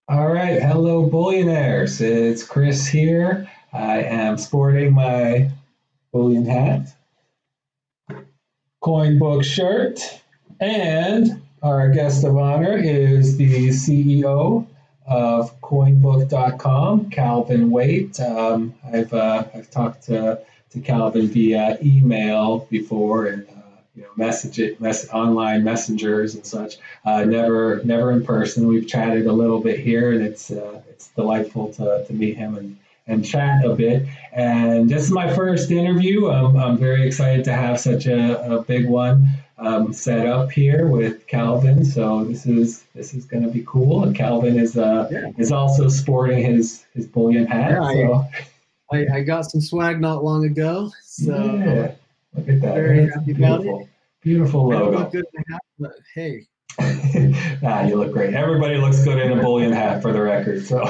All right, hello, Bullionaires. It's Chris here. I am sporting my Bullion hat, Coinbook shirt, and our guest of honor is the CEO of Coinbook.com, Calvin Waite. I've talked to Calvin via email before, and online messengers and such. Never in person. We've chatted a little bit here, and it's delightful to meet him and chat a bit. And this is my first interview. I'm very excited to have such a big one set up here with Calvin. So this is going to be cool. And Calvin Yeah, is also sporting his bullion yeah. hat. I, So I got some swag not long ago, so yeah, look at that. very That's happy about it. beautiful. Beautiful I don't look logo. good in the hat, but hey, You look great. Everybody looks good in a bullion hat, for the record. So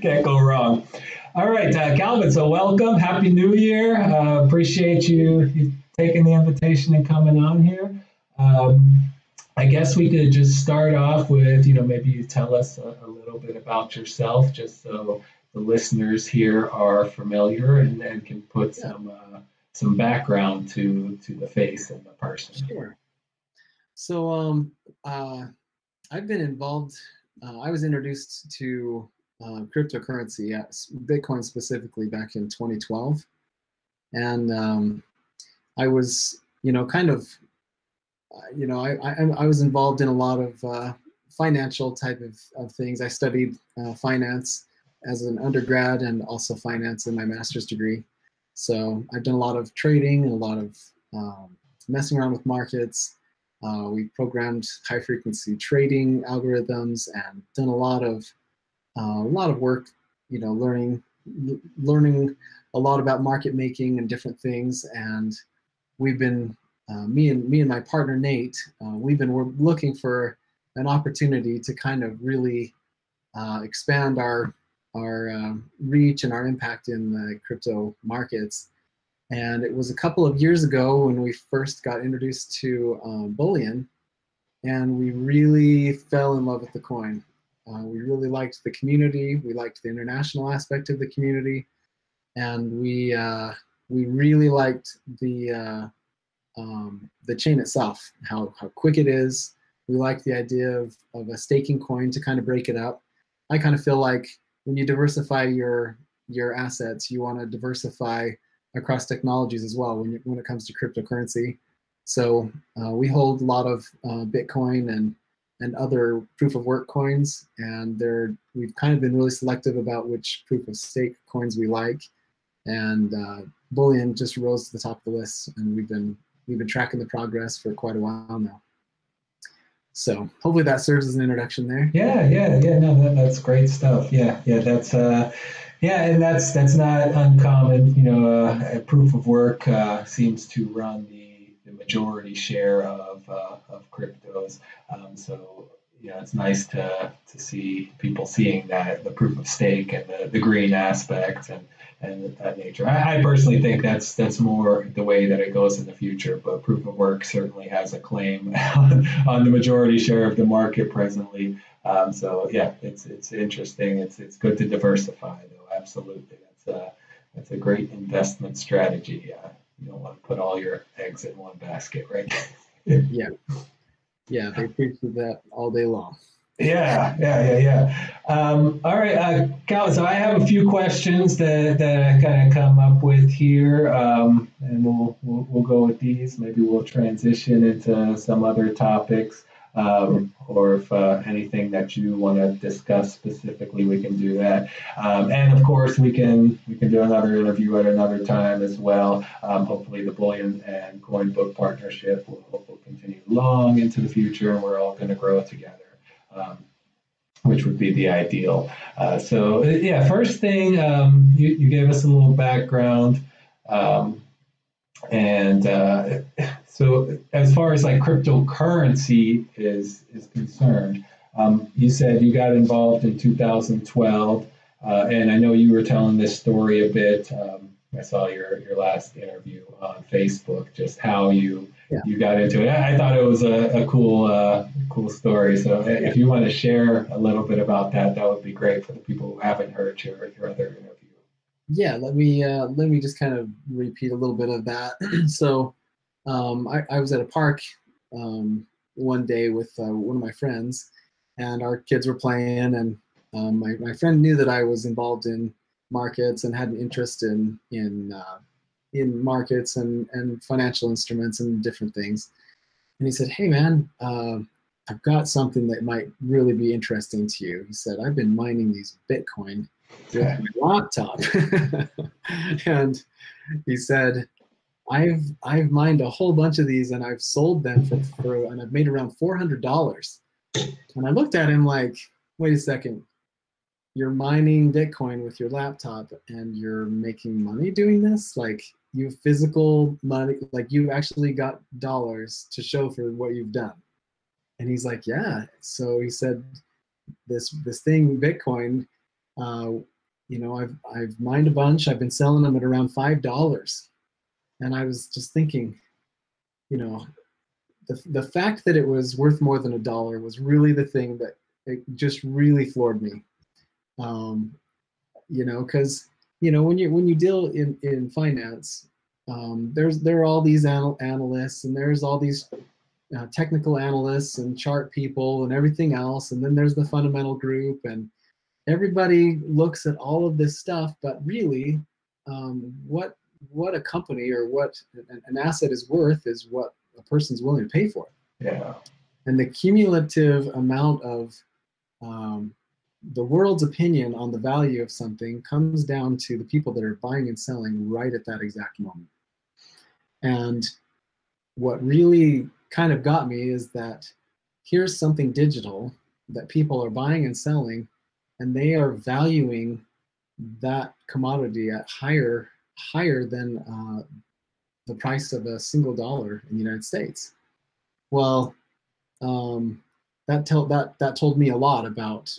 can't go wrong. All right, Calvin. So welcome. Happy New Year. Appreciate you taking the invitation and coming on here. Um, I guess we could just start off with, maybe you tell us a little bit about yourself, just so the listeners here are familiar and can put yeah, some background to the face and the person. sure. So, uh, I've been involved. I was introduced to cryptocurrency, Bitcoin specifically, back in 2012, and I was, kind of, I was involved in a lot of financial type of things. I studied finance as an undergrad and also finance in my master's degree. So I've done a lot of trading and a lot of messing around with markets. We programmed high frequency trading algorithms and done a lot of work, learning a lot about market making and different things. And we've been me and my partner Nate, we're looking for an opportunity to kind of really expand our reach and our impact in the crypto markets. And it was a couple of years ago when we first got introduced to Bullion, and we really fell in love with the coin. We really liked the community. We liked the international aspect of the community, and we really liked the chain itself, how quick it is. We like the idea of a staking coin to kind of break it up. I kind of feel like when you diversify your assets, you want to diversify across technologies as well when it comes to cryptocurrency. So we hold a lot of Bitcoin and other proof of work coins, and we've kind of been really selective about which proof of stake coins we like. And Bullion just rose to the top of the list, and we've been tracking the progress for quite a while now. So hopefully that serves as an introduction there. Yeah. No, that's great stuff. Yeah. And that's not uncommon. A proof of work seems to run the majority share of cryptos. So it's nice to see people seeing that the proof of stake and the green aspect and that nature. I personally think that's more the way that it goes in the future, but proof of work certainly has a claim on the majority share of the market presently. So yeah, it's interesting. It's good to diversify though. Absolutely, that's a great investment strategy. You don't want to put all your eggs in one basket, right? Yeah, yeah, they preach that all day long. Yeah. All right, Cal. So I have a few questions that I kind of come up with here, and we'll go with these. Maybe we'll transition into some other topics, or if anything that you want to discuss specifically, we can do that. And of course, we can do another interview at another time as well. Hopefully, the Bullion and Coinbook partnership will continue long into the future, and we're all going to grow together. Um, which would be the ideal. So yeah, first thing, you gave us a little background, um, and so as far as like cryptocurrency is concerned, you said you got involved in 2012, and I know you were telling this story a bit. I saw your last interview on Facebook, just how you got into it. I thought it was a cool story. So if you want to share a little bit about that, that would be great for the people who haven't heard your other interview. Yeah, let me just kind of repeat a little bit of that. So I was at a park one day with one of my friends, and our kids were playing, and my friend knew that I was involved in markets and had an interest in markets and financial instruments and different things. And he said, "Hey man, I've got something that might really be interesting to you." He said, "I've been mining these Bitcoin with my laptop." And he said, I've mined a whole bunch of these and I've sold them and I've made around $400. And I looked at him like, wait a second, you're mining Bitcoin with your laptop and you're making money doing this? Like, you have physical money, like you actually got dollars to show for what you've done. And he's like, yeah. So he said, this thing, Bitcoin, I've mined a bunch. I've been selling them at around $5. And I was just thinking, the fact that it was worth more than $1 was really the thing that it just really floored me. Because when you deal in finance, there are all these analysts, and there's all these technical analysts and chart people and everything else, and then there's the fundamental group, and everybody looks at all of this stuff, but really, what a company or what an asset is worth is what a person's willing to pay for it. Yeah. And the cumulative amount of the world's opinion on the value of something comes down to the people that are buying and selling right at that exact moment. And what really kind of got me is that here's something digital that people are buying and selling, and they are valuing that commodity at higher than the price of a single dollar in the United States. Well, that told me a lot about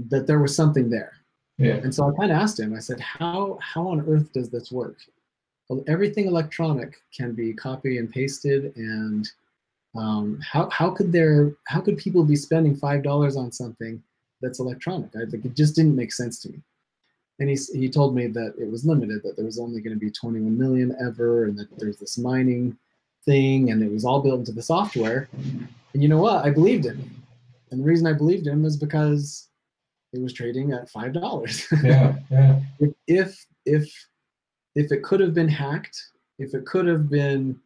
that there was something there. Yeah. And so I kind of asked him, I said, how on earth does this work? Well, everything electronic can be copy and pasted, and how could people be spending $5 on something that's electronic? It just didn't make sense to me. And he told me that it was limited, that there was only going to be 21 million ever, and that there's this mining thing, and it was all built into the software. And you know what? I believed him. And the reason I believed him is because it was trading at $5. Yeah. If it could have been hacked, if it could have been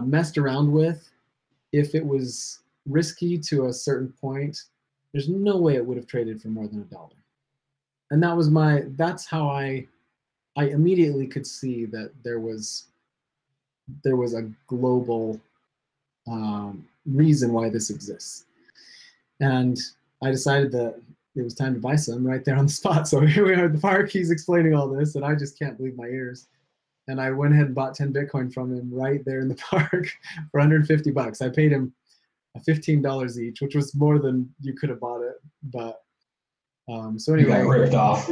messed around with, if it was risky to a certain point, there's no way it would have traded for more than $1. And that's how I immediately could see that there was a global reason why this exists. And I decided that it was time to buy some right there on the spot. So here we are at the park, he's explaining all this, and I just can't believe my ears. And I went ahead and bought 10 Bitcoin from him right there in the park for $150. I paid him $15 each, which was more than you could have bought it. But so anyway, you got ripped off.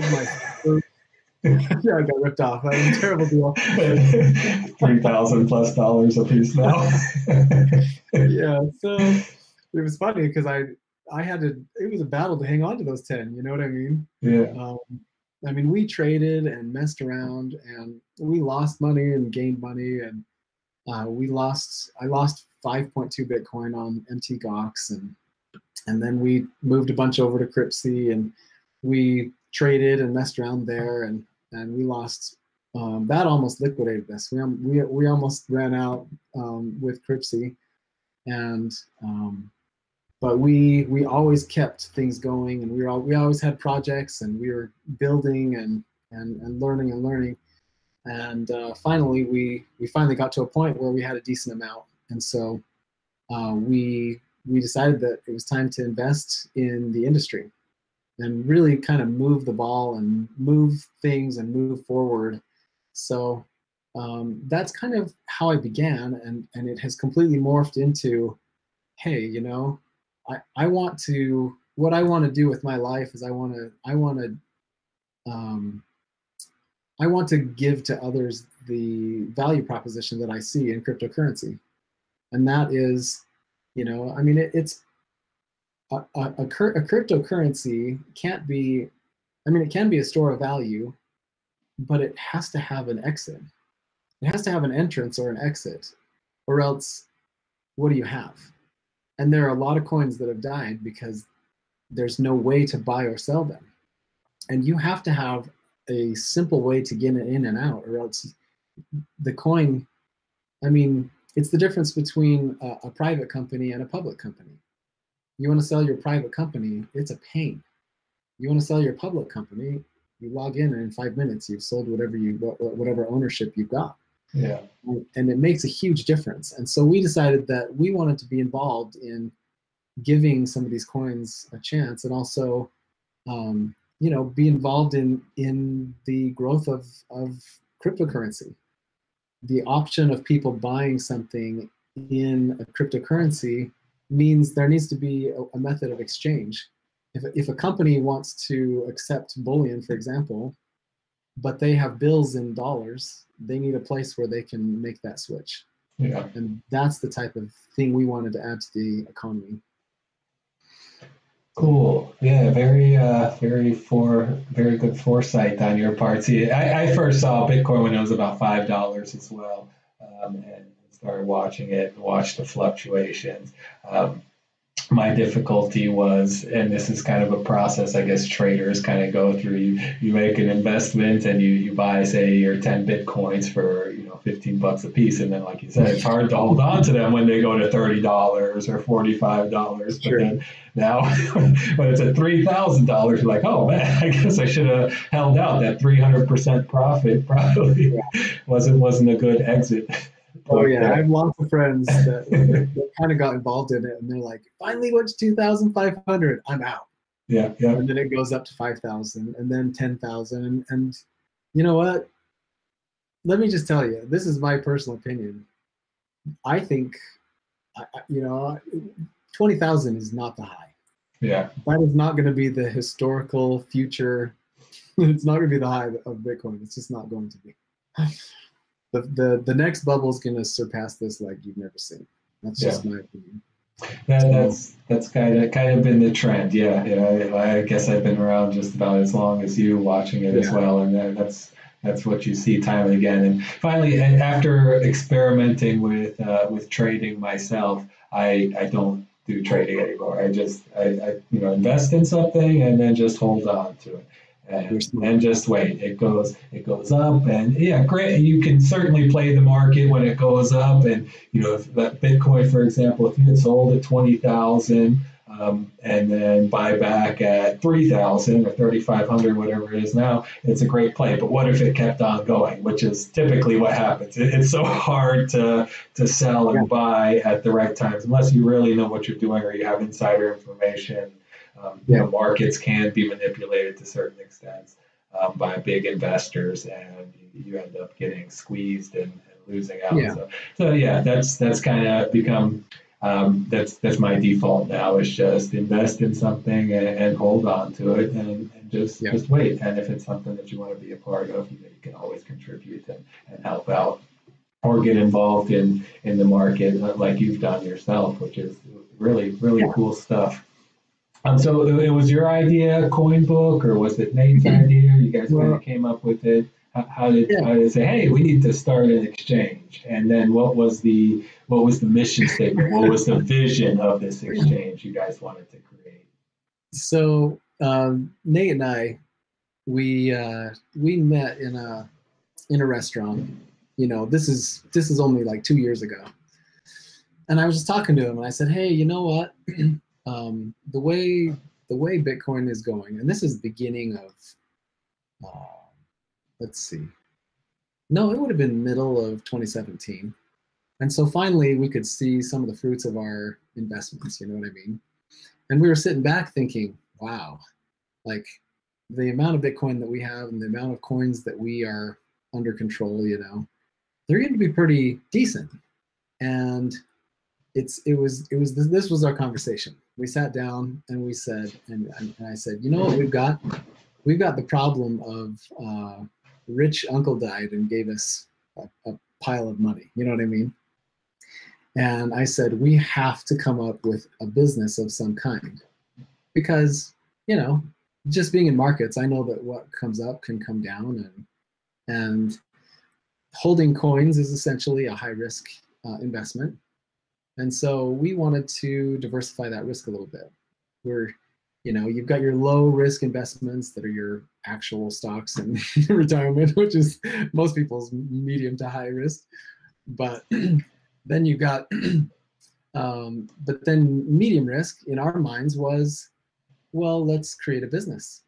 Yeah, I got ripped off. That was a terrible deal. $3,000+ a piece now. Yeah, so it was funny because I had to. It was a battle to hang on to those 10. You know what I mean? Yeah. I mean, we traded and messed around, and we lost money and gained money, and I lost 5.2 Bitcoin on MT Gox, and then we moved a bunch over to Cryptsy, and we traded and messed around there, and we lost. That almost liquidated us. We almost ran out with Cryptsy, and but we always kept things going, and we always had projects, and we were building and learning, and finally we finally got to a point where we had a decent amount, and so we decided that it was time to invest in the industry and really kind of move the ball and move things and move forward. So that's kind of how I began, and it has completely morphed into, hey, I want to, what I want to do with my life is I want to give to others the value proposition that I see in cryptocurrency, and that is, you know, I mean, it's a cryptocurrency can't be, I mean, it can be a store of value, but it has to have an exit. It has to have an entrance or an exit, or else what do you have? And there are a lot of coins that have died because there's no way to buy or sell them. And you have to have a simple way to get it in and out, or else the coin, I mean, it's the difference between a private company and a public company. You want to sell your private company, it's a pain. You want to sell your public company, you log in and in 5 minutes you've sold whatever ownership you've got. Yeah. And it makes a huge difference. And so we decided that we wanted to be involved in giving some of these coins a chance, and also, you know, be involved in the growth of cryptocurrency. The option of people buying something in a cryptocurrency means there needs to be a method of exchange. If a company wants to accept bullion, for example, but they have bills in dollars, they need a place where they can make that switch. Yeah. And that's the type of thing we wanted to add to the economy. Cool. Yeah, very good foresight on your part. See, I first saw Bitcoin when it was about $5 as well, and started watching it, watched the fluctuations. My difficulty was, and this is kind of a process I guess traders kind of go through, you make an investment and you buy, say, your 10 Bitcoins for, you know, $15 a piece, and then, like you said, it's hard to hold on to them when they go to $30 or $45. Sure. But then now when it's at $3,000, you're like, oh man, I guess I should have held out. That 300% profit probably wasn't a good exit. Oh yeah, I have lots of friends that kind of got involved in it, and they're like, finally went to 2,500, I'm out. Yeah, yeah. And then it goes up to 5,000, and then 10,000, and you know what? Let me just tell you, this is my personal opinion. I think, you know, 20,000 is not the high. Yeah. That is not going to be the historical future. It's not going to be the high of Bitcoin. It's just not going to be. The next bubble is going to surpass this like you've never seen. That's just my opinion. That's kind of been the trend. Yeah, I guess I've been around just about as long as you, watching it as well, and that's what you see time and again. And finally, after experimenting with trading myself, I don't do trading anymore. I invest in something and then just hold on to it. And just wait. It goes up, and yeah, great. You can certainly play the market when it goes up, and you know, if that Bitcoin, for example, if you had sold at 20,000, and then buy back at 3,000 or 3,500, whatever it is now, it's a great play. But what if it kept on going, which is typically what happens? It's so hard to sell and buy at the right times unless you really know what you're doing or you have insider information. You know, markets can be manipulated to certain extents by big investors, and you end up getting squeezed and losing out. Yeah. So yeah, that's kind of become that's my default now. Is just invest in something and hold on to it and just wait. And if it's something that you want to be a part of, you can always contribute and help out or get involved in the market like you've done yourself, which is really cool stuff. So it was your idea, Coinbook, or was it Nate's idea? You guys kind of came up with it. How did it say, hey, we need to start an exchange? And then what was the mission statement? What was the vision of this exchange you guys wanted to create? So Nate and I, we met in a restaurant. You know, this is only like 2 years ago, and I was just talking to him, and I said, hey, you know what? The way Bitcoin is going, and this is the beginning of, let's see, no, it would have been middle of 2017, and so finally we could see some of the fruits of our investments. You know what I mean? And we were sitting back thinking, wow, like the amount of Bitcoin that we have and the amount of coins that we are under control, you know, they're going to be pretty decent. And this was our conversation. We sat down and we said, and I said, you know what we've got? We've got the problem of rich uncle died and gave us a pile of money. You know what I mean? And I said, we have to come up with a business of some kind, because, you know, just being in markets, I know that what comes up can come down, and holding coins is essentially a high risk investment. And so we wanted to diversify that risk a little bit. You know, you've got your low risk investments that are your actual stocks and retirement, which is most people's medium to high risk. But then you've got, but then medium risk in our minds was, well, let's create a business,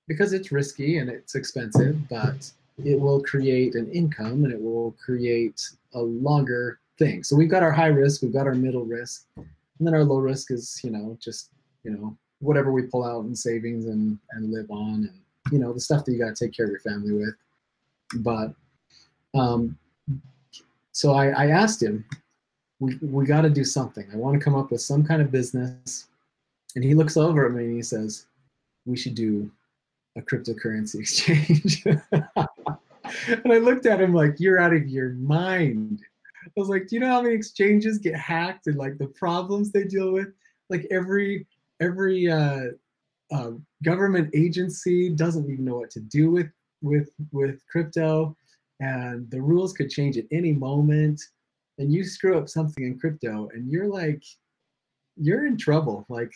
because it's risky and it's expensive, but it will create an income and it will create a longer thing. So we've got our high risk, we've got our middle risk, and then our low risk is, you know, just, you know, whatever we pull out in savings and live on, and, you know, the stuff that you got to take care of your family with. But so I asked him, we got to do something. I want to come up with some kind of business. And he looks over at me and he says, we should do a cryptocurrency exchange. And I looked at him like, you're out of your mind. I was like, do you know how many exchanges get hacked and like the problems they deal with? Like every government agency doesn't even know what to do with crypto, and the rules could change at any moment. And you screw up something in crypto and you're in trouble. Like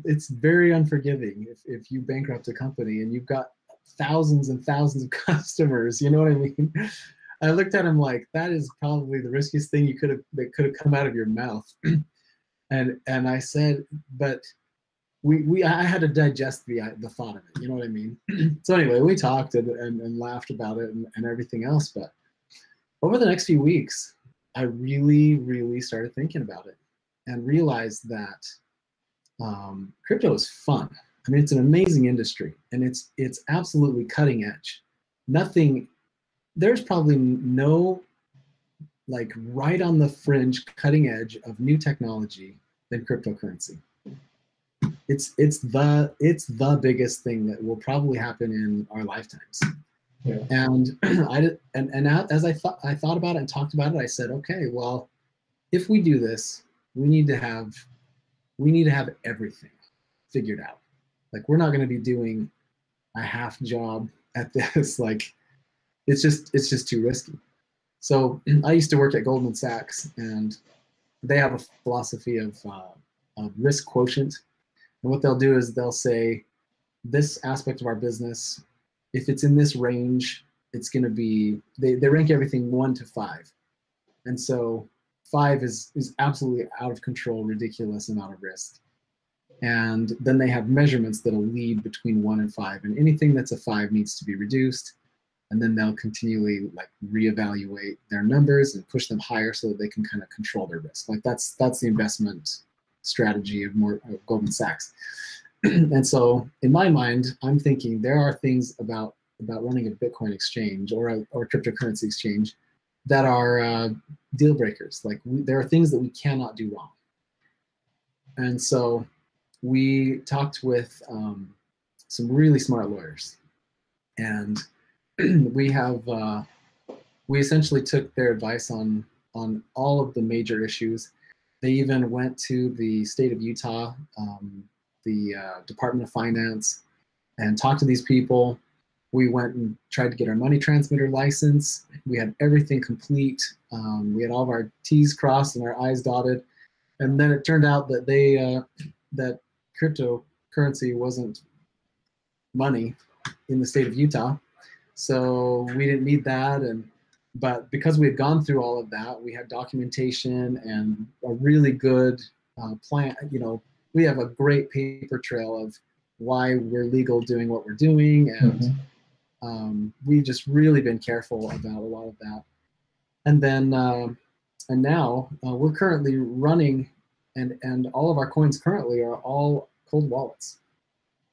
it's very unforgiving if you bankrupt a company and you've got thousands and thousands of customers. You know what I mean? I looked at him like, that is probably the riskiest thing that could have come out of your mouth. And I said, but I had to digest the thought of it. You know what I mean? So anyway, we talked and laughed about it and everything else. But over the next few weeks, I really, really started thinking about it and realized that crypto is fun. I mean, it's an amazing industry, and it's absolutely cutting edge. There's probably no, like, right on the fringe cutting edge of new technology than cryptocurrency. It's the biggest thing that will probably happen in our lifetimes. Yeah. And as I thought about it and talked about it, I said, okay, well, if we do this, we need to have everything figured out. Like, we're not going to be doing a half job at this. Like, it's just too risky. So I used to work at Goldman Sachs, and they have a philosophy of risk quotient. And what they'll do is they'll say, this aspect of our business, if it's in this range, it's going to be, they rank everything 1 to 5. And so 5 is absolutely out of control, ridiculous amount of risk. And then they have measurements that'll lead between 1 and 5. And anything that's a 5 needs to be reduced. And then they'll continually like reevaluate their numbers and push them higher so that they can kind of control their risk. Like that's the investment strategy of Goldman Sachs. And so in my mind, I'm thinking there are things about running a Bitcoin exchange or a cryptocurrency exchange that are deal breakers. Like there are things that we cannot do wrong. And so we talked with some really smart lawyers, and we essentially took their advice on all of the major issues. They even went to the state of Utah, the Department of Finance, and talked to these people. We went and tried to get our money transmitter license. We had everything complete. We had all of our T's crossed and our I's dotted. And then it turned out that that cryptocurrency wasn't money in the state of Utah. So we didn't need that. But because we had gone through all of that, we had documentation and a really good plan. You know, we have a great paper trail of why we're legal doing what we're doing, and we've just really been careful about a lot of that. And then and now we're currently running, and all of our coins currently are all cold wallets,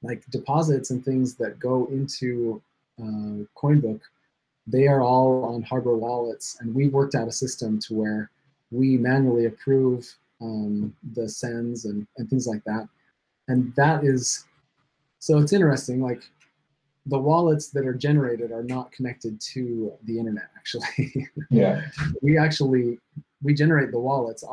like deposits and things that go into Coinbook. They are all on Harbor wallets, and we've worked out a system to where we manually approve the sends and things like that. And that is, so it's interesting, like the wallets that are generated are not connected to the internet, actually. Yeah. We generate the wallets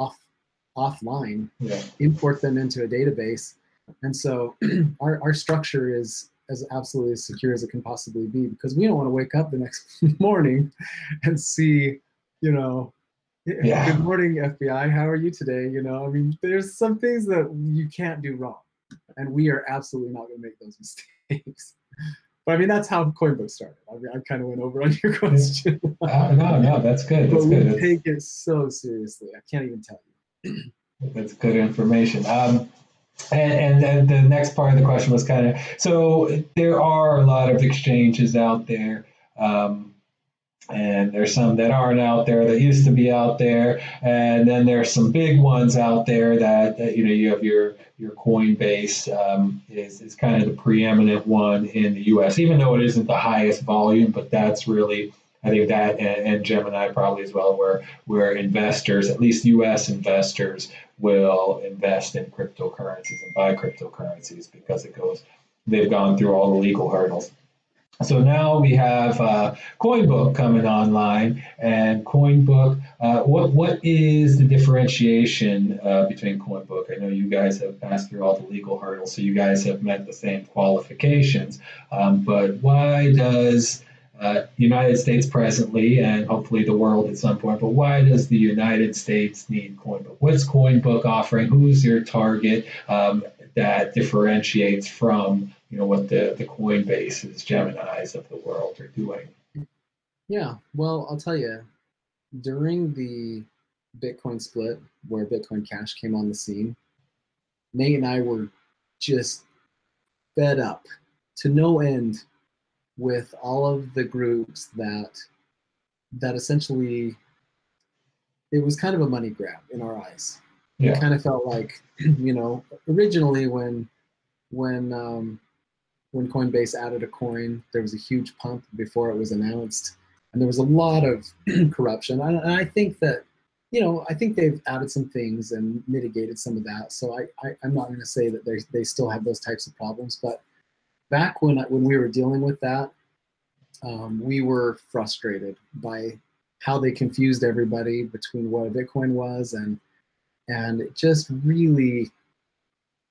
offline, Yeah. import them into a database. And so our structure is as absolutely as secure as it can possibly be, because we don't want to wake up the next morning and see, you know, Yeah. good morning, FBI, how are you today? You know, I mean, there's some things that you can't do wrong, and we are absolutely not going to make those mistakes. But I mean, that's how Coinbook started. I mean, I kind of went over on your question. No, that's good. That's but good. We take it so seriously. I can't even tell you. That's good information. And then the next part of the question was kind of, so there are a lot of exchanges out there, and there's some that aren't out there that used to be out there, and then there's some big ones out there that you have your Coinbase is kind of the preeminent one in the U.S., even though it isn't the highest volume, but that's really, I think that and Gemini probably as well, where investors, at least U.S. investors, will invest in cryptocurrencies and buy cryptocurrencies because they've gone through all the legal hurdles. So now we have Coinbook coming online, and Coinbook. What is the differentiation between Coinbook? I know you guys have passed through all the legal hurdles, so you guys have met the same qualifications. But why does United States presently, and hopefully the world at some point, but why does the United States need Coinbook? What's Coinbook offering? Who's your target that differentiates from what the Coinbases, Geminis of the world are doing? Yeah, well, I'll tell you, during the Bitcoin split, where Bitcoin Cash came on the scene, Nate and I were just fed up to no end with all of the groups that essentially, it was kind of a money grab in our eyes. Yeah. It kind of felt like, originally when Coinbase added a coin, there was a huge pump before it was announced, and there was a lot of corruption. And I think that, I think they've added some things and mitigated some of that. So I'm not going to say that they still have those types of problems, but back when we were dealing with that, we were frustrated by how they confused everybody between what a Bitcoin was, and it just really,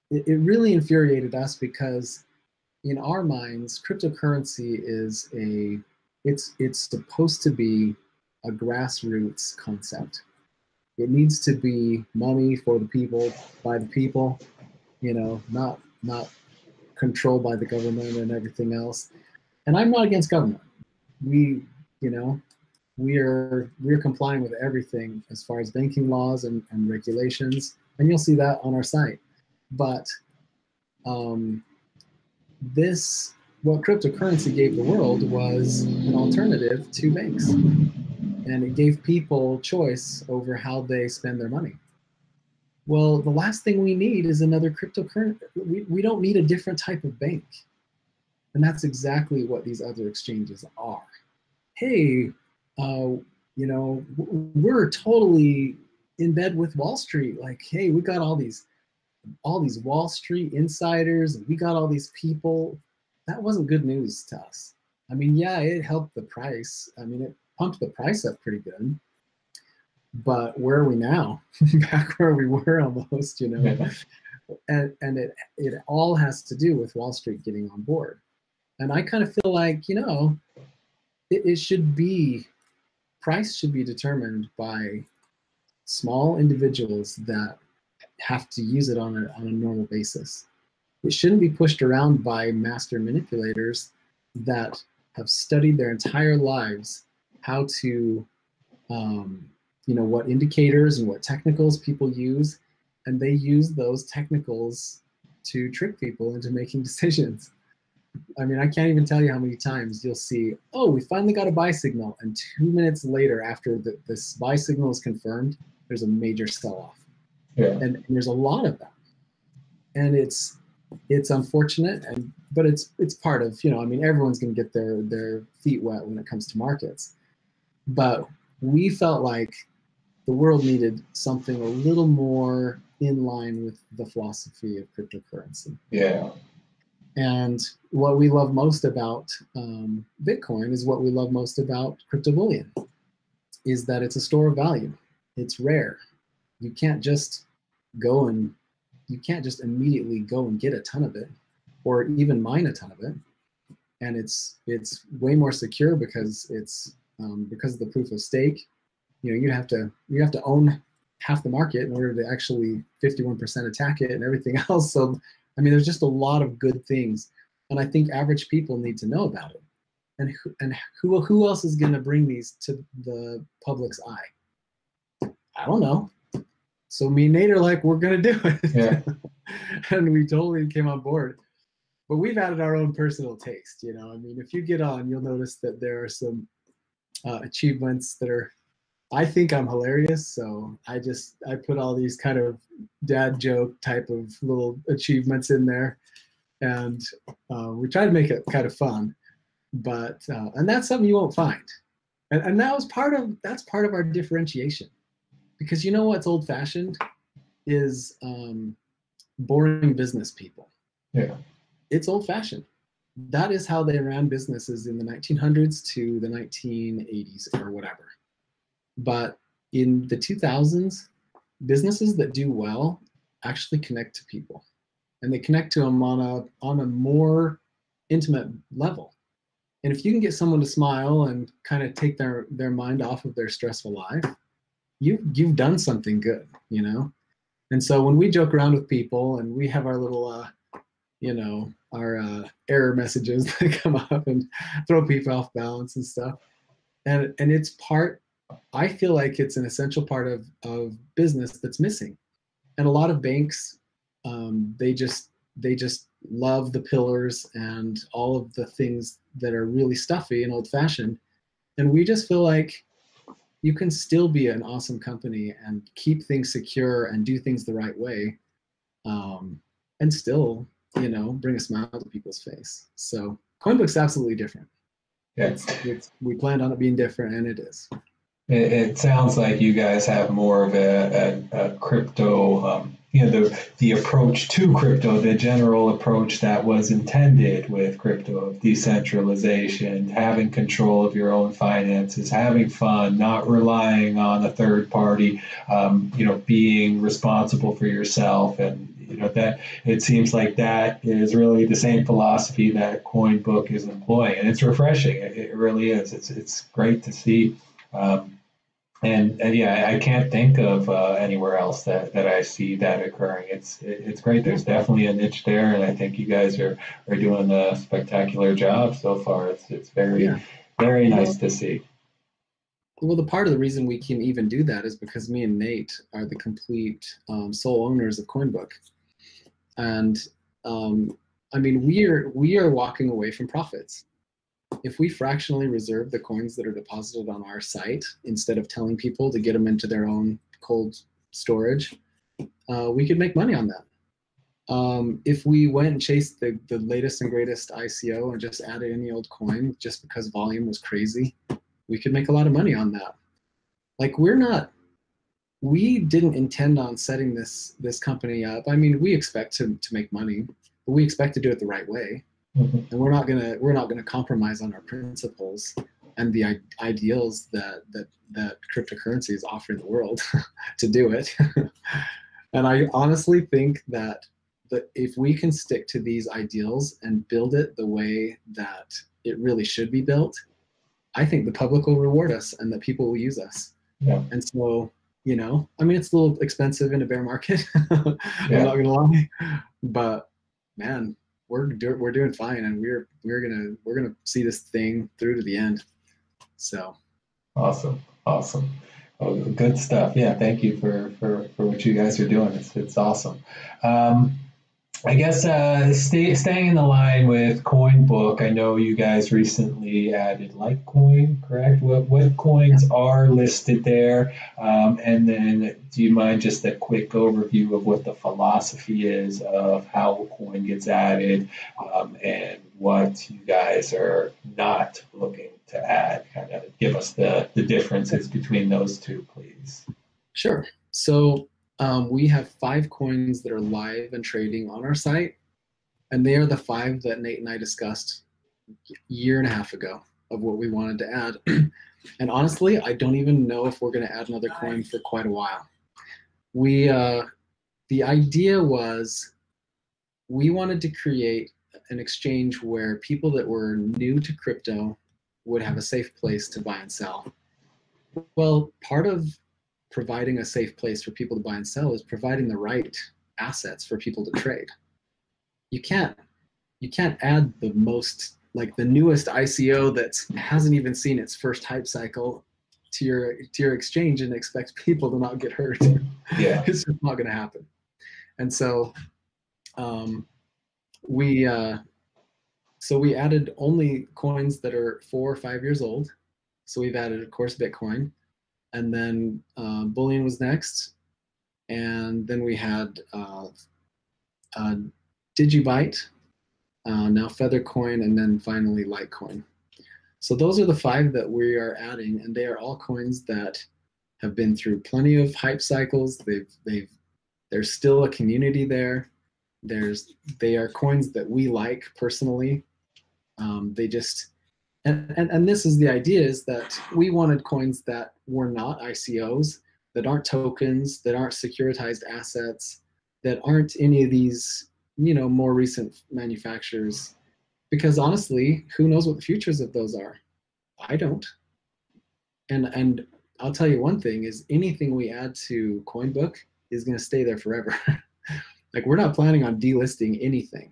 it really infuriated us, because in our minds, cryptocurrency is it's supposed to be a grassroots concept. It needs to be money for the people, by the people, not controlled by the government and everything else. And I'm not against government. We're complying with everything as far as banking laws and regulations, and you'll see that on our site. But what cryptocurrency gave the world was an alternative to banks, and it gave people choice over how they spend their money. Well, the last thing we need is another cryptocurrency. We don't need a different type of bank. And that's exactly what these other exchanges are. Hey, we're totally in bed with Wall Street. Like, hey, we got all these Wall Street insiders, and we got all these people. That wasn't good news to us. I mean, yeah, it helped the price. I mean, it pumped the price up pretty good. But where are we now? Back where we were almost, And it all has to do with Wall Street getting on board. And I kind of feel like, it should be, price should be determined by small individuals that have to use it on a normal basis. It shouldn't be pushed around by master manipulators that have studied their entire lives how to, what indicators and what technicals people use, and they use those technicals to trick people into making decisions. I mean, I can't even tell you how many times you'll see, oh, we finally got a buy signal, and 2 minutes later, after this buy signal is confirmed, there's a major sell-off. Yeah. And there's a lot of that. And it's unfortunate, but it's part of, everyone's going to get their feet wet when it comes to markets. But we felt like the world needed something a little more in line with the philosophy of cryptocurrency. Yeah. And what we love most about Bitcoin is what we love most about crypto bullion, is that it's a store of value. It's rare. You can't just immediately go and get a ton of it, or even mine a ton of it. And it's way more secure because it's because of the proof of stake. You know, you have to own half the market in order to actually 51% attack it and everything else. So, I mean, there's just a lot of good things, and I think average people need to know about it. And who else is going to bring these to the public's eye? I don't know. So me and Nate are like, we're going to do it. Yeah. And we totally came on board. But we've added our own personal taste, you know. I mean, if you get on, you'll notice that there are some achievements that are, I think I'm hilarious. So I put all these kind of dad joke type of little achievements in there. And we try to make it kind of fun. But, and that's something you won't find. And that's part of our differentiation. Because you know what's old fashioned is boring business people. Yeah. It's old fashioned. That is how they ran businesses in the 1900s to the 1980s or whatever. But in the 2000s, businesses that do well actually connect to people, and they connect to them on a more intimate level. And if you can get someone to smile and kind of take their mind off of their stressful life, you've done something good, you know? And so when we joke around with people and we have our little, our error messages that come up and throw people off balance and stuff. And it's part, I feel like it's an essential part of business that's missing. And a lot of banks, they just love the pillars and all of the things that are really stuffy and old fashioned. And we just feel like you can still be an awesome company and keep things secure and do things the right way, and still, you know, bring a smile to people's face. So Coinbook's absolutely different. Yeah. We planned on it being different, and it is. It sounds like you guys have more of a crypto, the approach to crypto, the general approach that was intended with crypto, of decentralization, having control of your own finances, having fun, not relying on a third party, being responsible for yourself. And, that it seems like that is really the same philosophy that Coinbook is employing. And it's refreshing. It really is. It's great to see. And yeah, I can't think of anywhere else that I see that occurring. It's great. There's definitely a niche there, and I think you guys are doing a spectacular job so far. It's very nice to see. Well, the part of the reason we can even do that is because me and Nate are the complete sole owners of Coinbook, and I mean we are walking away from profits. If we fractionally reserve the coins that are deposited on our site instead of telling people to get them into their own cold storage, we could make money on that. If we went and chased the latest and greatest ICO and just added any old coin just because volume was crazy, we could make a lot of money on that. Like we didn't intend on setting this company up. I mean, we expect to make money, but we expect to do it the right way. And we're not gonna compromise on our principles and the ideals that cryptocurrency is offering the world to do it. And I honestly think that if we can stick to these ideals and build it the way that it really should be built, I think the public will reward us and that people will use us. Yeah. And so, I mean, it's a little expensive in a bear market. I'm not gonna lie, but man, we're doing fine, and we're gonna see this thing through to the end. So awesome. Oh, good stuff. Yeah, thank you for what you guys are doing. It's awesome. I guess staying in the line with Coinbook, I know you guys recently added Litecoin, correct? What coins are listed there? And then do you mind just a quick overview of what the philosophy is of how a coin gets added, and what you guys are not looking to add? Kind of give us the differences between those two, please. Sure. So we have 5 coins that are live and trading on our site. And they are the 5 that Nate and I discussed a year and a half ago of what we wanted to add. And honestly, I don't even know if we're going to add another coin for quite a while. The idea was we wanted to create an exchange where people that were new to crypto would have a safe place to buy and sell. Well, part of providing a safe place for people to buy and sell is providing the right assets for people to trade. You can't add the most, like the newest ICO that hasn't even seen its first hype cycle to your exchange and expect people to not get hurt. Yeah. It's just not going to happen. And so we added only coins that are 4 or 5 years old. So we've added, of course, Bitcoin, and then Bullion was next, and then we had Digibyte, now Feathercoin, and then finally Litecoin. So those are the 5 that we are adding, and they are all coins that have been through plenty of hype cycles. There's still a community there. They are coins that we like personally. They just, and this is the idea, is that we wanted coins that were not ICOs, that aren't tokens, that aren't securitized assets, that aren't any of these, more recent manufacturers. Because honestly, who knows what the futures of those are? I don't. And I'll tell you one thing is anything we add to Coinbook is going to stay there forever. Like, we're not planning on delisting anything.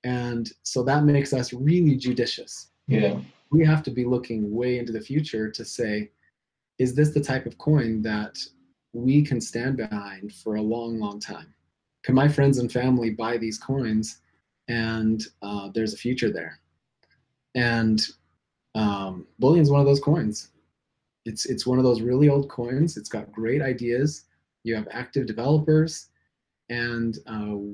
And so that makes us really judicious. Yeah. We have to be looking way into the future to say, is this the type of coin that we can stand behind for a long, long time? Can my friends and family buy these coins and there's a future there? And Bullion's one of those coins. It's one of those really old coins. It's got great ideas. You have active developers, and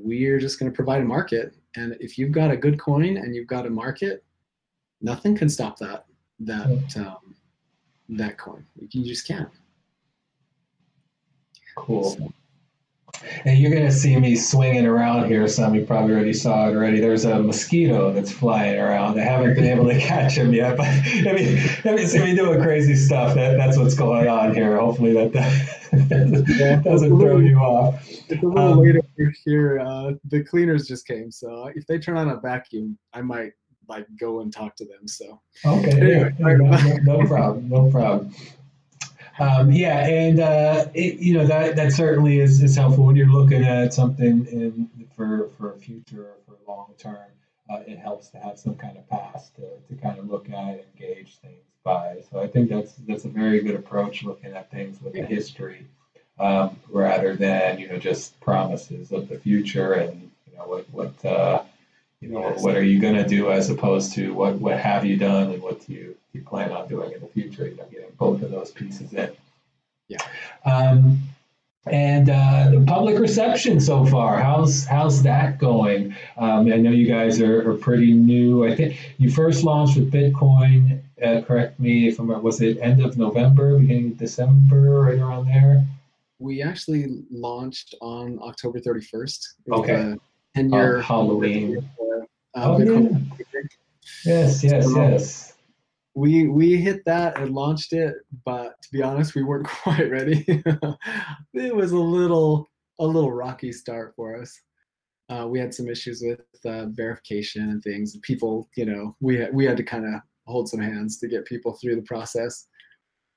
we're just going to provide a market. And if you've got a good coin and you've got a market, nothing can stop that coin. You just can't. Cool. So. And you're going to see me swinging around here some. You probably already saw it already. There's a mosquito that's flying around. I haven't been able to catch him yet, but let me see me doing crazy stuff. That's what's going on here. Hopefully that doesn't throw you off. It's a little late over here. The cleaners just came, so if they turn on a vacuum, I might go and talk to them. So okay, anyway, no problem. Yeah, and that certainly is helpful when you're looking at something for a future or for long term. It helps to have some kind of past to kind of look at and gauge things by. So I think that's a very good approach, looking at things with the history rather than just promises of the future and what are you going to do, as opposed to what have you done and what do you plan on doing in the future. Getting both of those pieces in. Yeah. And the public reception so far, how's that going? I know you guys are pretty new. I think you first launched with Bitcoin. Correct me if was it end of November, beginning of December, right around there? We actually launched on October 31st. Okay. 10-year Halloween. Bitcoin. Yeah. Yes. We hit that and launched it, but to be honest, we weren't quite ready. It was a little rocky start for us. We had some issues with verification and things. People, we had to kind of hold some hands to get people through the process.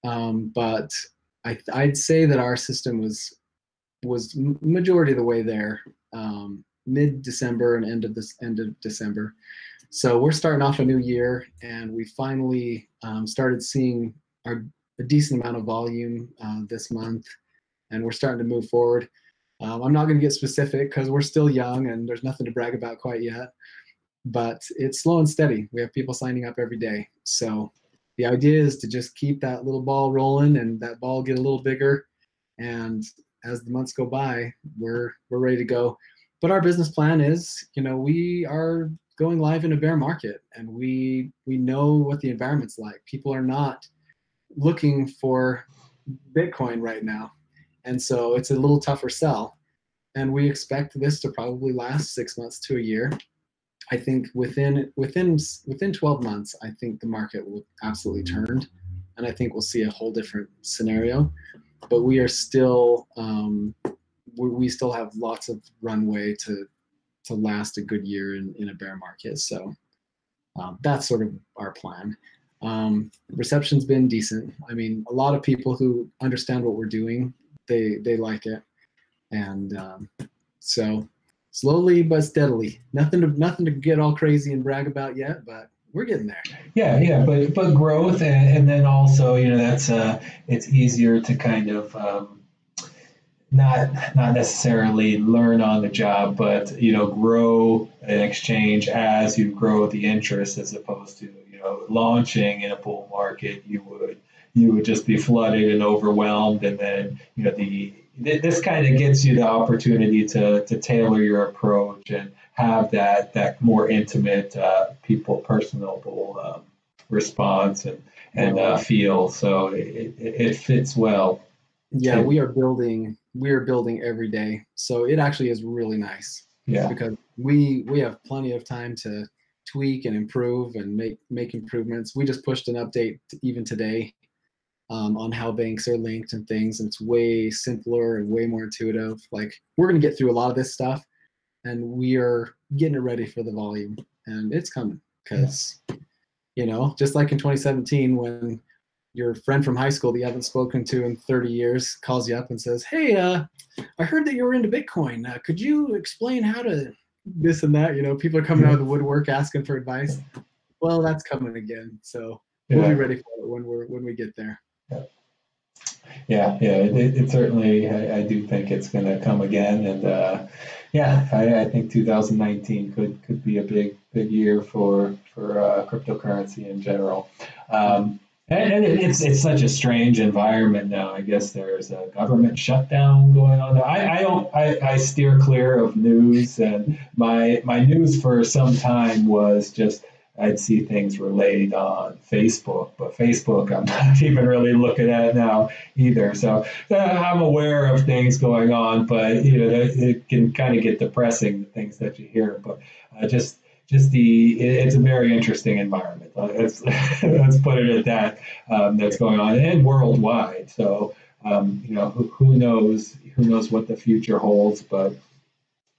But I'd say that our system was majority of the way there, mid-December and end of December. So we're starting off a new year, and we finally started seeing a decent amount of volume this month, and we're starting to move forward. I'm not going to get specific because we're still young and there's nothing to brag about quite yet, but it's slow and steady. We have people signing up every day. So the idea is to just keep that little ball rolling and that ball get a little bigger. And as the months go by, we're ready to go. But our business plan is, we are going live in a bear market, and we know what the environment's like. People are not looking for Bitcoin right now, and so it's a little tougher sell. And we expect this to probably last 6 months to a year. I think within 12 months, I think the market will absolutely turn, and I think we'll see a whole different scenario. But we are still we still have lots of runway to last a good year in a bear market. So that's sort of our plan. Reception's been decent. I mean, a lot of people who understand what we're doing, they like it, and so slowly but steadily. Nothing to get all crazy and brag about yet, but we're getting there. Yeah, but growth, and then also, that's it's easier to kind of not necessarily learn on the job, but grow an exchange as you grow the interest, as opposed to launching in a bull market. You would just be flooded and overwhelmed, and then this kind of gets you the opportunity to tailor your approach and have that more intimate, personable response and feel. So it fits well. Yeah, we are building every day, so it actually is really nice. Yeah, because we have plenty of time to tweak and improve and make improvements. We just pushed an update even today on how banks are linked and things, and it's way simpler and way more intuitive. Like, we're gonna get through a lot of this stuff, and we are getting it ready for the volume, and it's coming because just like in 2017 when your friend from high school that you haven't spoken to in 30 years calls you up and says, "Hey, I heard that you were into Bitcoin. Could you explain how to this and that?" People are coming out of the woodwork asking for advice. Well, that's coming again. So we'll be ready for it when we get there. Yeah. It certainly, I do think it's going to come again, and I think 2019 could be a big year for cryptocurrency in general. And it's such a strange environment now. I guess there's a government shutdown going on. I steer clear of news, and my news for some time was just I'd see things relayed on Facebook, but Facebook I'm not even really looking at now either. So I'm aware of things going on, but it can kind of get depressing, the things that you hear. But just it's a very interesting environment. Let's put it at that. That's going on, and worldwide. So who knows what the future holds, but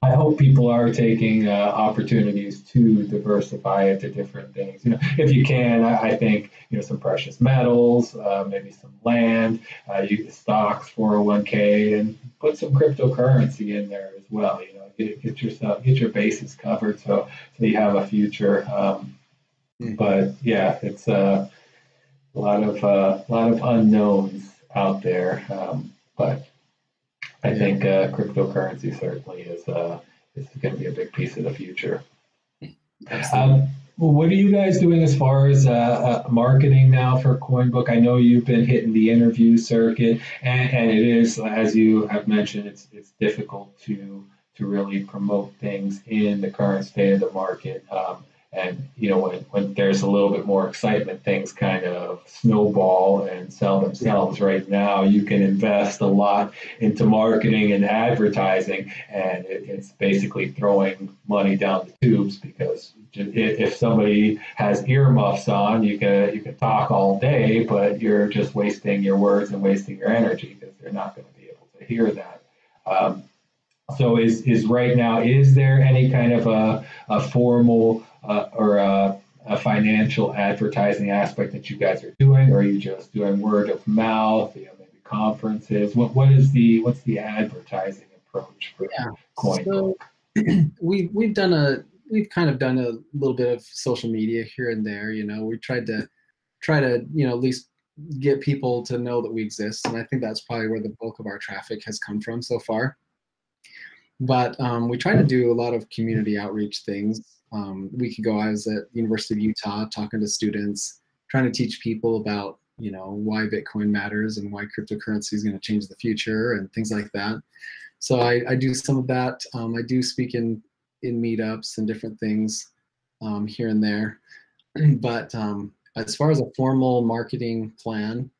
I hope people are taking opportunities to diversify into different things. If you can, I think some precious metals, maybe some land, stocks, 401k, and put some cryptocurrency in there as well. Get your bases covered so you have a future. But yeah, it's a lot of unknowns out there. But I think cryptocurrency certainly is going to be a big piece of the future. What are you guys doing as far as marketing now for Coinbook? I know you've been hitting the interview circuit, and it is, as you have mentioned, it's difficult to really promote things in the current state of the market. And when there's a little bit more excitement, things kind of snowball and sell themselves. Right now, you can invest a lot into marketing and advertising, and it's basically throwing money down the tubes, because if somebody has earmuffs on, you can talk all day, but you're just wasting your words and wasting your energy, because they're not going to be able to hear that. So is right now, is there any kind of a formal or a financial advertising aspect that you guys are doing, or are you just doing word of mouth, maybe conferences? What's the advertising approach for Coinbook? So we've kind of done a little bit of social media here and there. We tried to at least get people to know that we exist, and I think that's probably where the bulk of our traffic has come from so far. But we try to do a lot of community outreach things. A week ago, I was at the University of Utah talking to students, trying to teach people about why Bitcoin matters and why cryptocurrency is going to change the future and things like that. So I do some of that. I do speak in meetups and different things here and there. But as far as a formal marketing plan,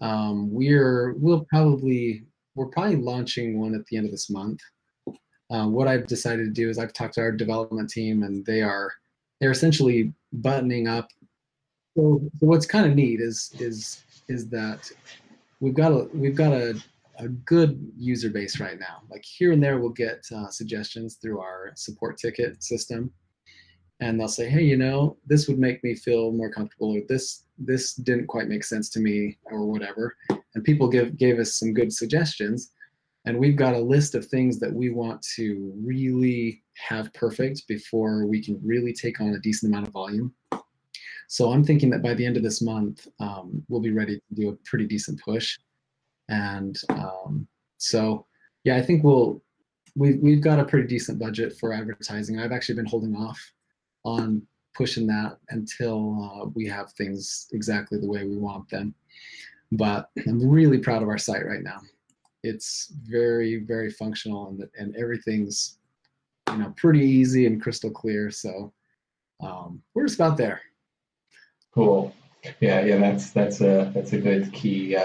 we're probably launching one at the end of this month. What I've decided to do is I've talked to our development team, and they're essentially buttoning up. So what's kind of neat is that we've got a good user base right now. Like here and there, we'll get suggestions through our support ticket system, and they'll say, hey, you know, this would make me feel more comfortable, or this didn't quite make sense to me, or whatever. And people gave us some good suggestions, and we've got a list of things that we want to really have perfect before we can really take on a decent amount of volume. So I'm thinking that by the end of this month, we'll be ready to do a pretty decent push. And so, yeah, I think we've got a pretty decent budget for advertising. I've actually been holding off on pushing that until we have things exactly the way we want them. But I'm really proud of our site right now. It's very, very functional, and everything's, you know, pretty easy and crystal clear. So we're just about there. Cool. Yeah, that's a good key.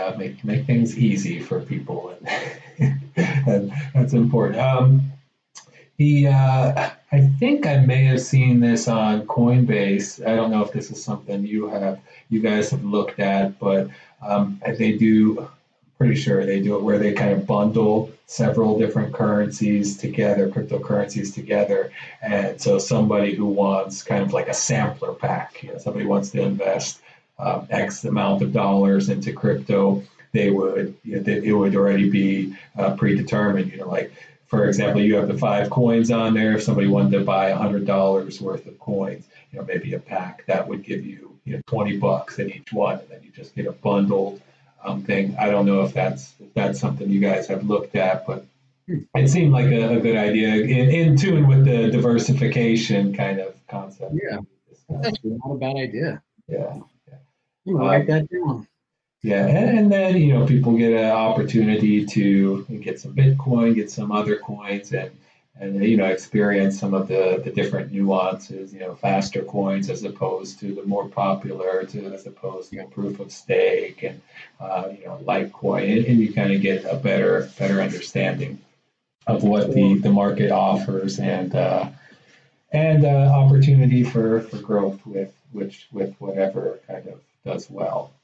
Make things easy for people, and that's important. I think I may have seen this on Coinbase. I don't know if this is something you guys have looked at, but they do. Pretty sure they do it where they kind of bundle several different currencies together, cryptocurrencies together. And so somebody who wants kind of like a sampler pack, you know, somebody wants to invest X amount of dollars into crypto, it would already be predetermined. You know, like for example, you have the 5 coins on there. If somebody wanted to buy $100 worth of coins, you know, maybe a pack that would give you, you know, $20 in each one, and then you just get a bundled thing. I don't know if that's something you guys have looked at, but it seemed like a good idea in tune with the diversification kind of concept. Yeah, that's actually not a bad idea. Yeah. I'm gonna write that down. Yeah, and then, you know, people get an opportunity to get some Bitcoin, get some other coins, and you know, experience some of the different nuances, you know, faster coins as opposed to the more popular, as opposed to, you know, proof of stake and you know, Litecoin, and you kind of get a better understanding of what the market offers, and opportunity for growth with whatever kind of does well.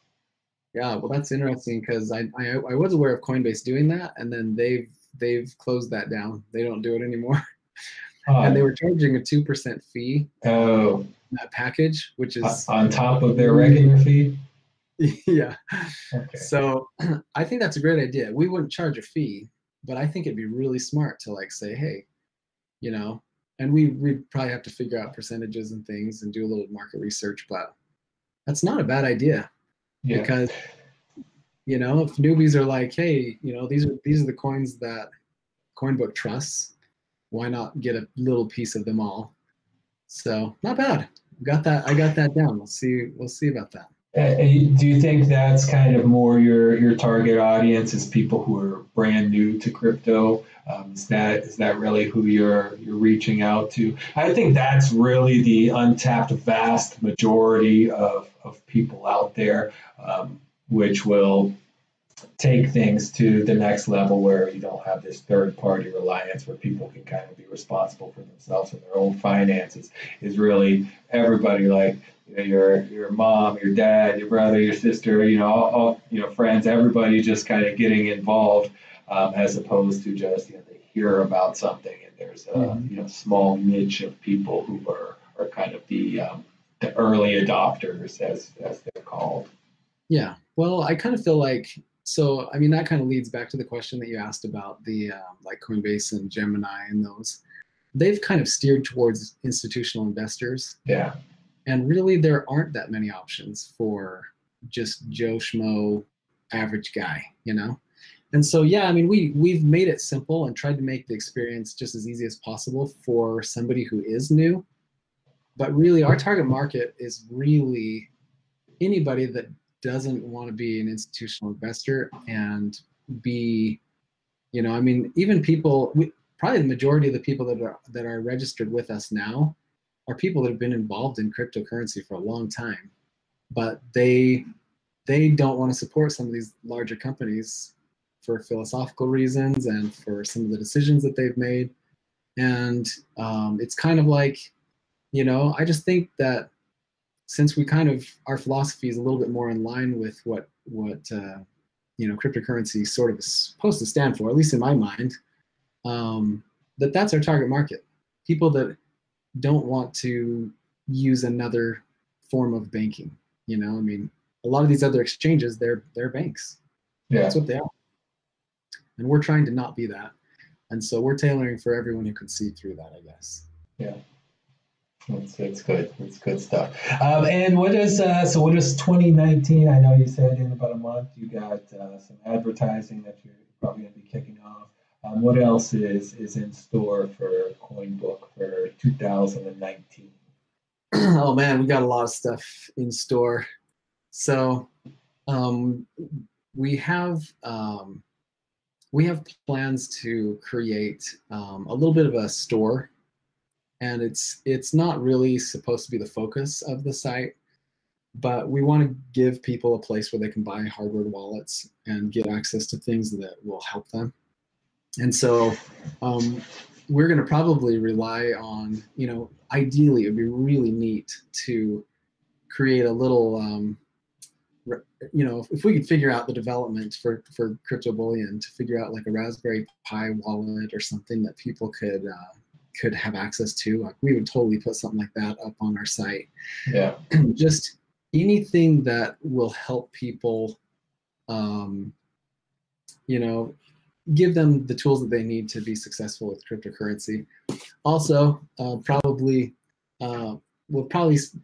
Yeah, well, that's interesting, because I was aware of Coinbase doing that, and then they've closed that down. They don't do it anymore. And they were charging a 2% fee on that package, which is on top of their regular fee. Yeah. Okay. So I think that's a great idea. We wouldn't charge a fee, but I think it'd be really smart to like say, hey, you know, and we'd probably have to figure out percentages and things and do a little market research, but that's not a bad idea. Yeah. Because, you know, if newbies are like, hey, you know, these are the coins that Coinbook trusts, why not get a little piece of them all? So not bad. I got that down. We'll see about that. Do you think that's kind of more your target audience is people who are brand new to crypto? Is that really who you're reaching out to? I think that's really the untapped vast majority of people out there, which will take things to the next level where you don't have this third-party reliance, where people can kind of be responsible for themselves and their own finances. Is really everybody, like, you know, your mom, your dad, your brother, your sister, you know, all you know, friends, everybody just kind of getting involved, as opposed to just, you know, they hear about something and there's a you know, small niche of people who are kind of the early adopters, as they're called. Yeah, well, I kind of feel like, so I mean, that kind of leads back to the question that you asked about the like Coinbase and Gemini and those. They've kind of steered towards institutional investors. Yeah. And really, there aren't that many options for just Joe Schmo, average guy, you know? And so, yeah, I mean, we've made it simple and tried to make the experience just as easy as possible for somebody who is new. But really, our target market is really anybody that doesn't want to be an institutional investor and be, you know, I mean, even people, probably the majority of the people that are registered with us now are people that have been involved in cryptocurrency for a long time, but they don't want to support some of these larger companies for philosophical reasons and for some of the decisions that they've made. And it's kind of like, I just think that since we kind of, our philosophy is a little bit more in line with what cryptocurrency sort of is supposed to stand for, at least in my mind, that's our target market. People that don't want to use another form of banking. I mean, a lot of these other exchanges, they're banks. Yeah. That's what they are. And we're trying to not be that. And so we're tailoring for everyone who can see through that, I guess. Yeah. It's good. It's good stuff. And what is 2019? I know you said in about a month you got some advertising that you're probably going to be kicking off. What else is in store for Coinbook for 2019? Oh man, we got a lot of stuff in store. So we have plans to create a little bit of a store. And it's not really supposed to be the focus of the site, but we want to give people a place where they can buy hardware wallets and get access to things that will help them. And so we're going to probably rely on, ideally it would be really neat to create a little, if we could figure out the development for crypto bullion, to figure out like a Raspberry Pi wallet or something that people could have access to, like we would totally put something like that up on our site. Yeah. Just anything that will help people, give them the tools that they need to be successful with cryptocurrency. Also, we'll probably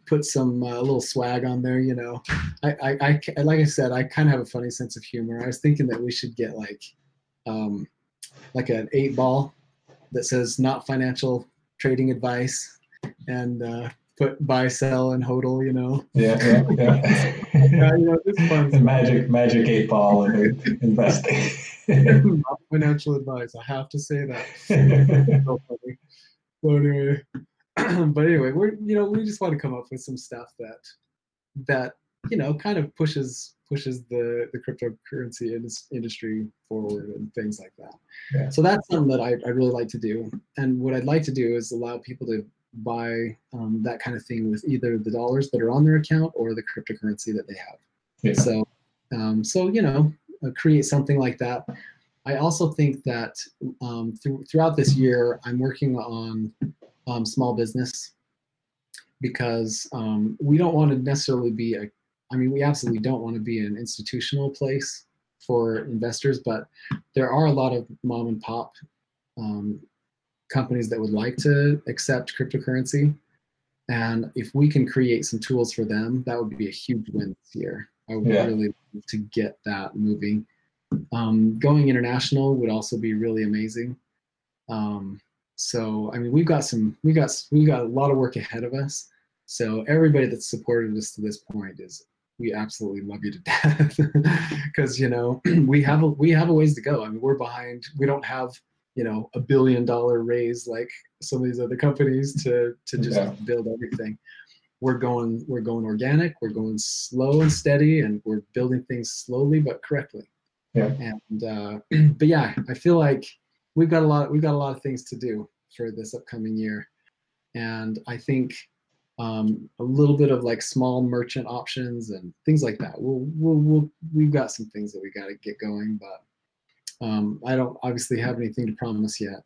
put some little swag on there. I like I said, I kind of have a funny sense of humor. I was thinking that we should get like an 8-ball that says "not financial trading advice," and put buy, sell, and hodl. Yeah. It's fun. The magic 8-ball of investing. Not financial advice. I have to say that. So funny. But anyway, we just want to come up with some stuff that kind of pushes the cryptocurrency industry forward and things like that. Yeah. So that's something that I really like to do. And what I'd like to do is allow people to buy that kind of thing with either the dollars that are on their account or the cryptocurrency that they have. Yeah. So create something like that. I also think that throughout this year, I'm working on small business, because we don't want to necessarily be we absolutely don't want to be an institutional place for investors, but there are a lot of mom and pop companies that would like to accept cryptocurrency. And if we can create some tools for them, that would be a huge win this year. I would really love to get that moving. Going international would also be really amazing. So we've got a lot of work ahead of us. So everybody that's supported us to this point, we absolutely love you to death, because we have a ways to go. We're behind. We don't have $1 billion raise like some of these other companies to just build everything. We're going organic. We're going slow and steady, and we're building things slowly but correctly. Yeah. And but yeah, I feel like we've got a lot of things to do for this upcoming year, and I think a little bit of like small merchant options and things like that. We've got some things that we got to get going, but I don't obviously have anything to promise yet.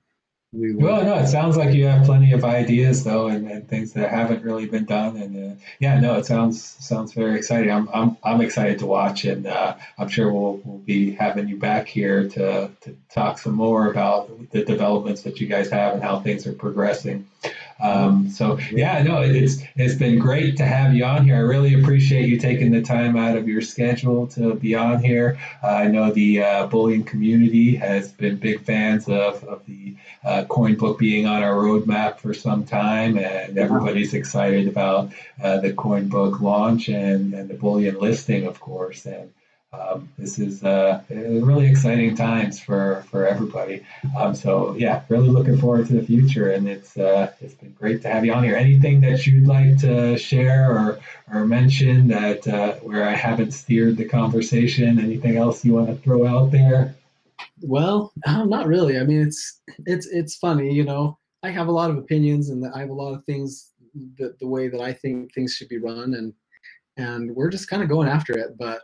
Well, no, it sounds like you have plenty of ideas though, and things that haven't really been done. And it sounds very exciting. I'm excited to watch, and I'm sure we'll be having you back here to talk some more about the developments that you guys have and how things are progressing. It's been great to have you on here. I really appreciate you taking the time out of your schedule to be on here. I know the Bullion community has been big fans of the Coinbook being on our roadmap for some time, and everybody's excited about the Coinbook launch and the Bullion listing, of course. And this is really exciting times for everybody. Really looking forward to the future, and it's been great to have you on here. Anything that you'd like to share or mention that where I haven't steered the conversation? Anything else you want to throw out there? Well, not really. It's funny, I have a lot of opinions, and I have a lot of things that the way that I think things should be run, and we're just kind of going after it. But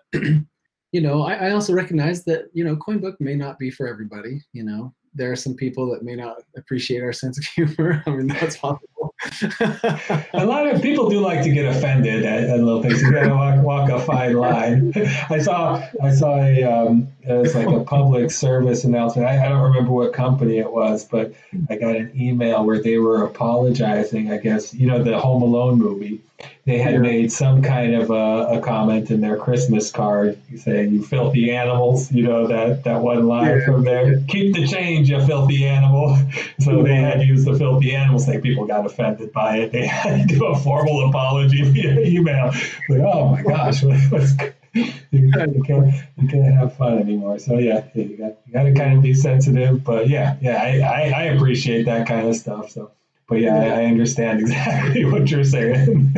you know, I also recognize that, you know, Coinbook may not be for everybody. You know, there are some people that may not appreciate our sense of humor. I mean, that's possible. A lot of people do like to get offended at little things. You gotta walk a fine line. I saw it was like a public service announcement. I don't remember what company it was, but I got an email where they were apologizing. I guess, you know, the Home Alone movie. They had made some kind of a comment in their Christmas card saying, "You filthy animals," you know, that one line from there. "Keep the change, you filthy animal." So they had used the filthy animals thing. People got offended by it. They had to do a formal apology via email. Like, oh my gosh, you can't have fun anymore. So yeah, you got to kind of be sensitive. But I appreciate that kind of stuff. So. But yeah, I understand exactly what you're saying.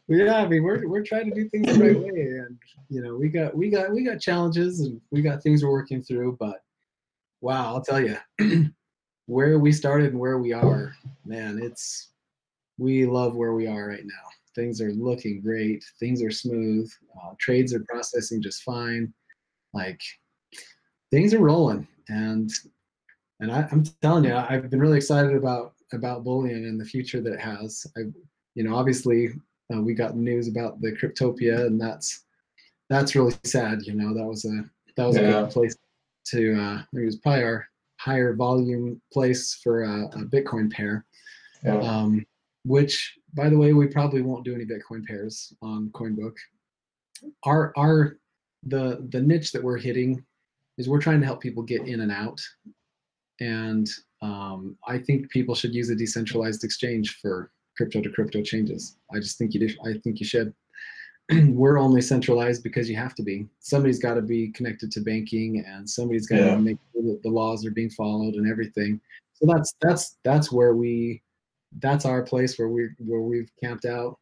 Yeah, I mean, we're trying to do things the right way, and you know, we got challenges, and we got things we're working through. But wow, I'll tell you, where we started and where we are, man, we love where we are right now. Things are looking great. Things are smooth. Trades are processing just fine. Like, things are rolling, and I'm telling you, I've been really excited about Bullion and the future that it has. You know, obviously, we got news about the Cryptopia, and that's really sad. You know, that was a good place to. It was probably our higher volume place for a Bitcoin pair. Which, by the way, we probably won't do any Bitcoin pairs on Coinbook. The niche that we're hitting is we're trying to help people get in and out. And I think people should use a decentralized exchange for crypto to crypto changes. I just think you do. I think you should. We're only centralized because you have to be. Somebody's got to be connected to banking, and somebody's got to make sure that the laws are being followed and everything. So that's where that's our place where we've camped out.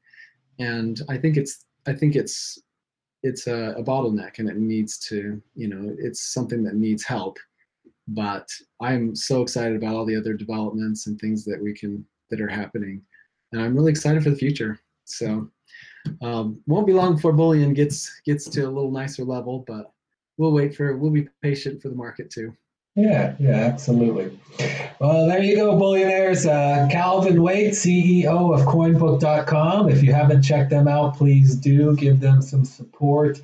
And I think it's a bottleneck, and it needs to, you know, it's something that needs help. But I'm so excited about all the other developments and things that are happening, and I'm really excited for the future. So won't be long before Bullion gets to a little nicer level, but we'll be patient for the market too. Yeah, absolutely. Well, there you go, Bullionaires. Calvin Wade, CEO of Coinbook.com. If you haven't checked them out, please do give them some support.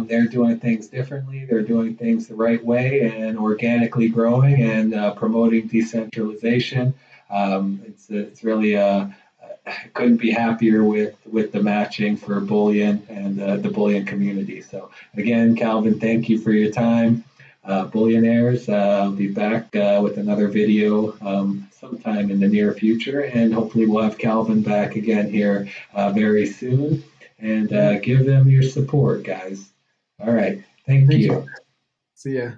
They're doing things differently. They're doing things the right way and organically growing and promoting decentralization. It's really I couldn't be happier with the matching for Bullion and the Bullion community. So again, Calvin, thank you for your time. Bullionaires, I'll be back with another video sometime in the near future, and hopefully we'll have Calvin back again here very soon, and give them your support, guys. All right. Thank you. See ya.